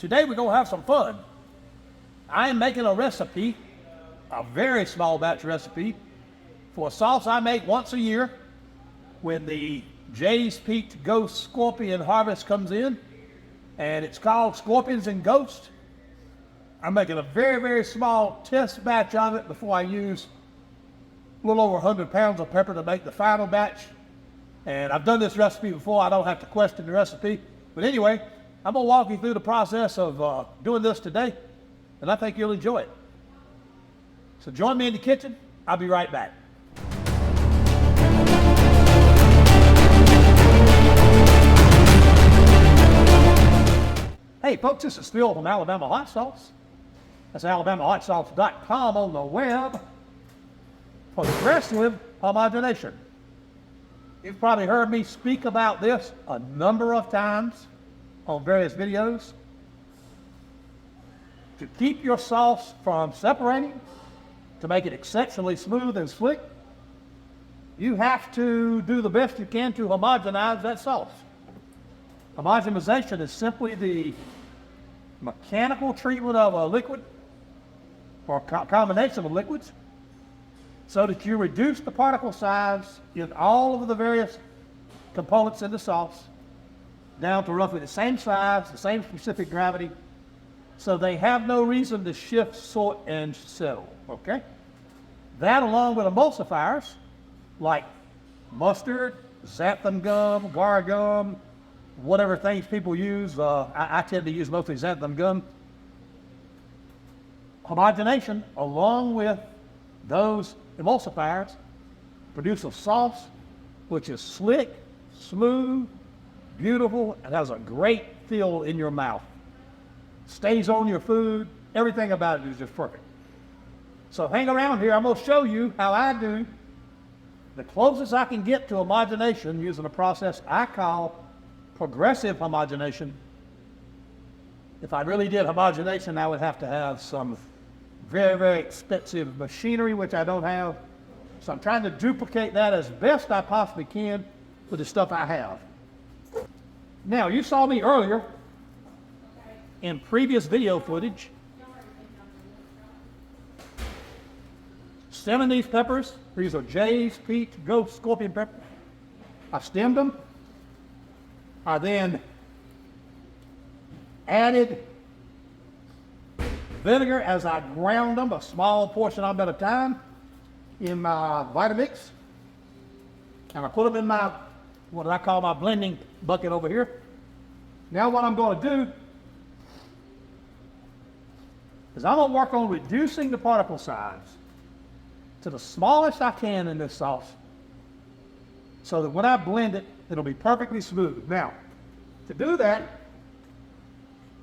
Today we're gonna have some fun. I am making a recipe, a very small batch recipe, for a sauce I make once a year when the Jay's Peak Ghost Scorpion harvest comes in, and it's called Scorpions and Ghosts. I'm making a very, very small test batch of it before I use a little over 100 pounds of pepper to make the final batch. And I've done this recipe before, I don't have to question the recipe. But anyway, I'm gonna walk you through the process of doing this today, and I think you'll enjoy it. So join me in the kitchen, I'll be right back. Hey folks, this is Phil from Alabama Hot Sauce. That's alabamahotsauce.com on the web. Progressive homogenization. You've probably heard me speak about this a number of times on various videos. To keep your sauce from separating, to make it exceptionally smooth and slick, you have to do the best you can to homogenize that sauce. Homogenization is simply the mechanical treatment of a liquid or a combination of liquids so that you reduce the particle size in all of the various components in the sauce down to roughly the same size, the same specific gravity, so they have no reason to shift, sort, and settle, okay? That along with emulsifiers like mustard, xanthan gum, guar gum, whatever things people use, I tend to use mostly xanthan gum. Homogenization along with those emulsifiers produce a sauce which is slick, smooth, beautiful, and has a great feel in your mouth. Stays on your food, everything about it is just perfect. So hang around here, I'm going to show you how I do the closest I can get to homogenization using a process I call progressive homogenization. If I really did homogenization, I would have to have some very, very expensive machinery, which I don't have. So I'm trying to duplicate that as best I possibly can with the stuff I have. Now, you saw me earlier in previous video footage stemming these peppers. These are Jay's Peak Ghost Scorpion pepper. I stemmed them. I then added vinegar as I ground them, a small portion of them at a time, in my Vitamix. And I put them in my, what I call my blending bucket over here. Now what I'm going to do is I'm going to work on reducing the particle size to the smallest I can in this sauce so that when I blend it, it'll be perfectly smooth. Now, to do that,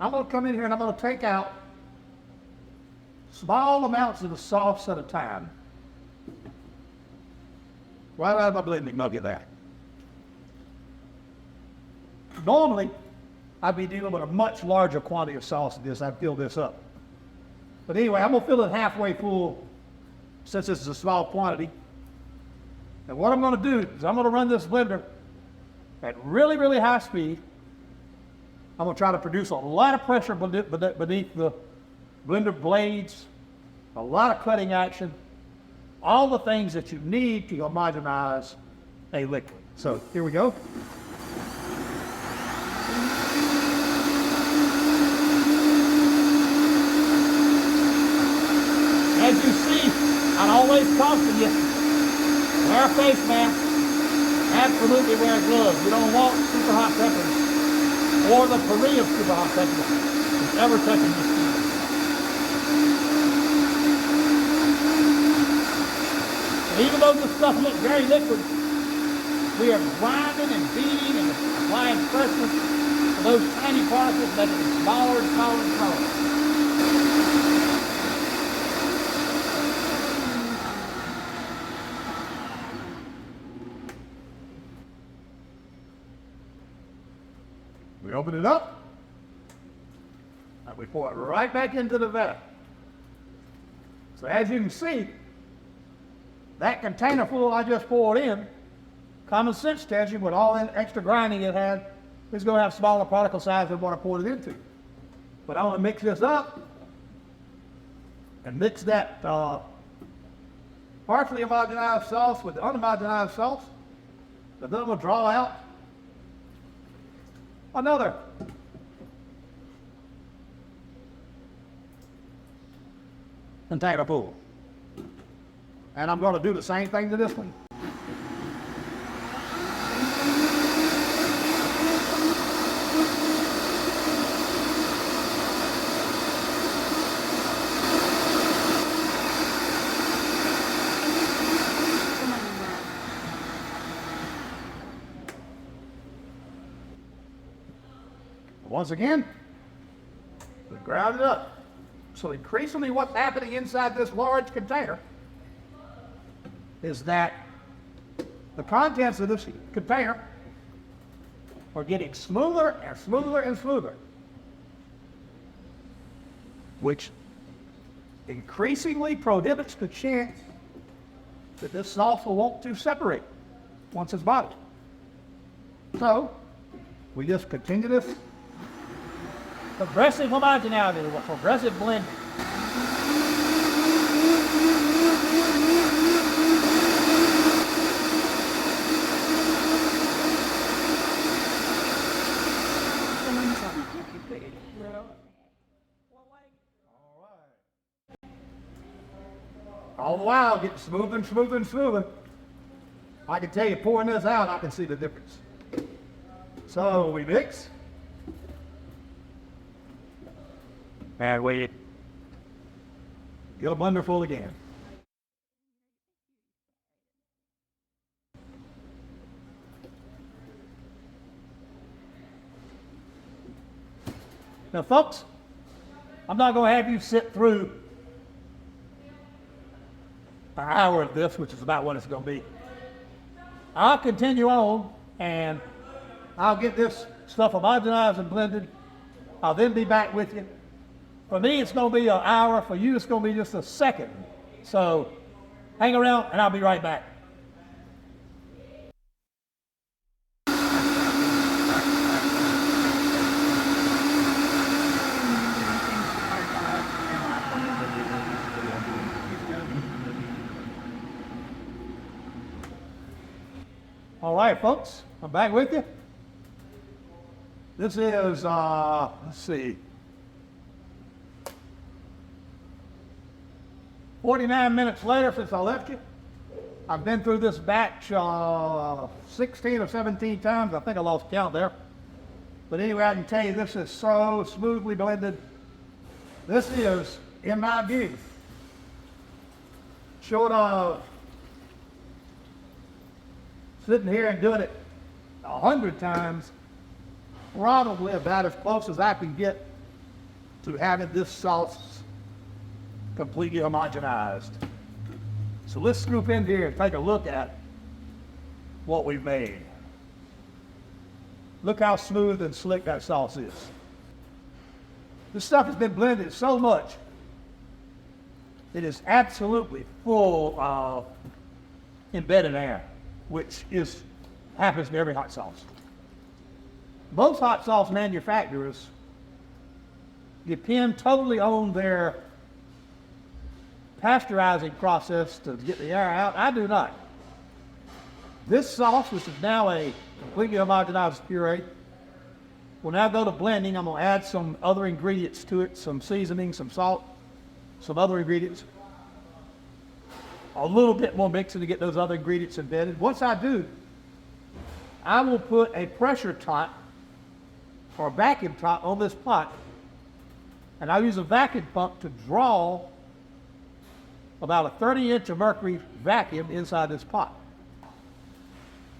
I'm going to come in here and I'm going to take out small amounts of the sauce at a time. Right out of my blending bucket there. Normally, I'd be dealing with a much larger quantity of sauce than this. I'd fill this up. But anyway, I'm going to fill it halfway full since this is a small quantity. And what I'm going to do is I'm going to run this blender at really, really high speed. I'm going to try to produce a lot of pressure beneath the blender blades, a lot of cutting action, all the things that you need to homogenize a liquid. So here we go. As you see, I always caution you, wear a face mask, absolutely wear gloves. You don't want super hot peppers or the puree of super hot peppers ever touching your skin. And even though this stuff looks very liquid, we are grinding and beating and applying pressure to those tiny particles, making them smaller and smaller and smaller. We open it up, and we pour it right back into the vat. So as you can see, that container full I just poured in, common sense tells you with all that extra grinding it had, it's going to have smaller particle size than what I poured it into. But I want to mix this up and mix that partially homogenized sauce with the unhomogenized sauce. And then we'll draw out another container pool. And I'm going to do the same thing to this one. Once again, we ground it up. So increasingly what's happening inside this large container is that the contents of this container are getting smoother and smoother and smoother, which increasingly prohibits the chance that this sauce will want to separate once it's bottled. So we just continue this progressive homogeneity, or progressive blending. All the while getting smoother and smoother and smoother. I can tell you, pouring this out, I can see the difference. So we mix. And we get a blender full again. Now folks, I'm not going to have you sit through an hour of this, which is about what it's going to be. I'll continue on and I'll get this stuff homogenized and blended. I'll then be back with you. For me, it's going to be an hour. For you, it's going to be just a second. So hang around and I'll be right back. All right, folks, I'm back with you. This is, let's see, 49 minutes later since I left you. I've been through this batch 16 or 17 times. I think I lost count there. But anyway, I can tell you this is so smoothly blended. This is, in my view, short of sitting here and doing it 100 times, probably about as close as I can get to having this sauce completely homogenized. So let's scoop in here and take a look at what we've made. Look how smooth and slick that sauce is. This stuff has been blended so much, it is absolutely full of embedded air, which happens to every hot sauce. Most hot sauce manufacturers depend totally on their pasteurizing process to get the air out. I do not. This sauce, which is now a completely homogenized puree, will now go to blending. I'm going to add some other ingredients to it, some seasoning, some salt, some other ingredients. A little bit more mixing to get those other ingredients embedded. Once I do, I will put a pressure top or a vacuum top on this pot, and I'll use a vacuum pump to draw about a 30-inch of mercury vacuum inside this pot.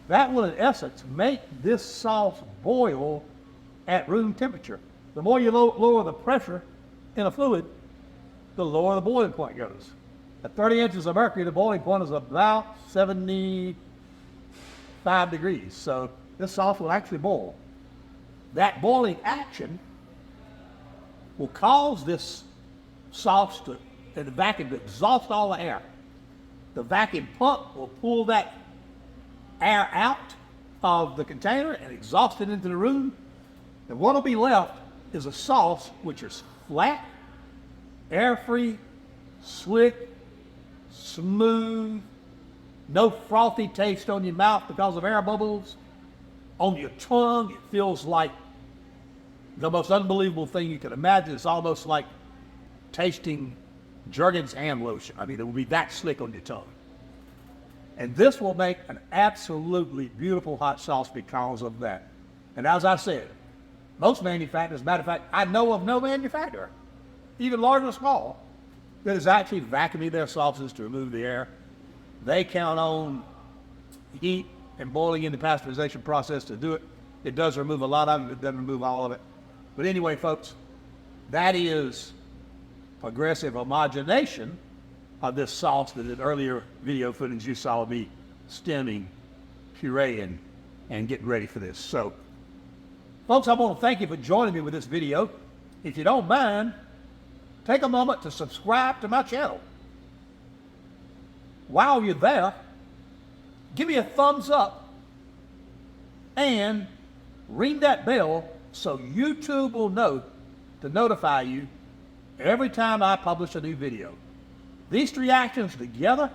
That will, in essence, make this sauce boil at room temperature. The more you lower the pressure in a fluid, the lower the boiling point goes. At 30 inches of mercury, the boiling point is about 75 degrees. So this sauce will actually boil. That boiling action will cause this sauce and the vacuum to exhaust all the air. The vacuum pump will pull that air out of the container and exhaust it into the room. And what will be left is a sauce which is flat, air-free, slick, smooth, no frothy taste on your mouth because of air bubbles. On your tongue, it feels like the most unbelievable thing you can imagine. It's almost like tasting Jergens hand lotion. I mean, it will be that slick on your tongue. And this will make an absolutely beautiful hot sauce because of that. And as I said, most manufacturers, as a matter of fact, I know of no manufacturer, even large or small, that is actually vacuuming their sauces to remove the air. They count on heat and boiling in the pasteurization process to do it. It does remove a lot of it, it doesn't remove all of it. But anyway, folks, that is progressive homogenization of this sauce that in earlier video footage you saw me stemming, pureeing, and getting ready for this. So, folks, I want to thank you for joining me with this video. If you don't mind, take a moment to subscribe to my channel. While you're there, give me a thumbs up and ring that bell so YouTube will know to notify you every time I publish a new video. These three actions together,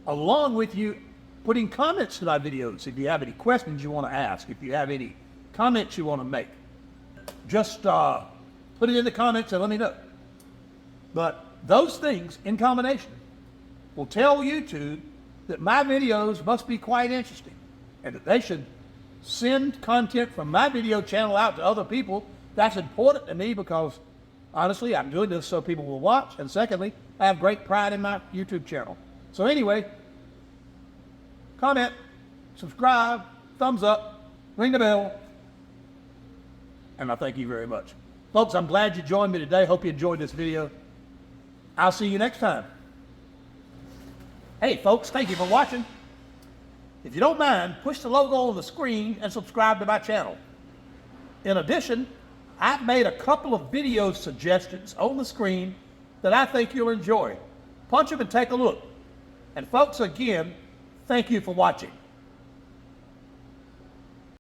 along with you putting comments to my videos, if you have any questions you want to ask, if you have any comments you want to make, just put it in the comments and let me know. But those things in combination will tell YouTube that my videos must be quite interesting and that they should send content from my video channel out to other people. That's important to me because, honestly, I'm doing this so people will watch. And secondly, I have great pride in my YouTube channel. So anyway, comment, subscribe, thumbs up, ring the bell, and I thank you very much. Folks, I'm glad you joined me today. Hope you enjoyed this video. I'll see you next time. Hey folks, thank you for watching. If you don't mind, push the logo on the screen and subscribe to my channel. In addition, I've made a couple of video suggestions on the screen that I think you'll enjoy. Punch them and take a look. And folks, again, thank you for watching.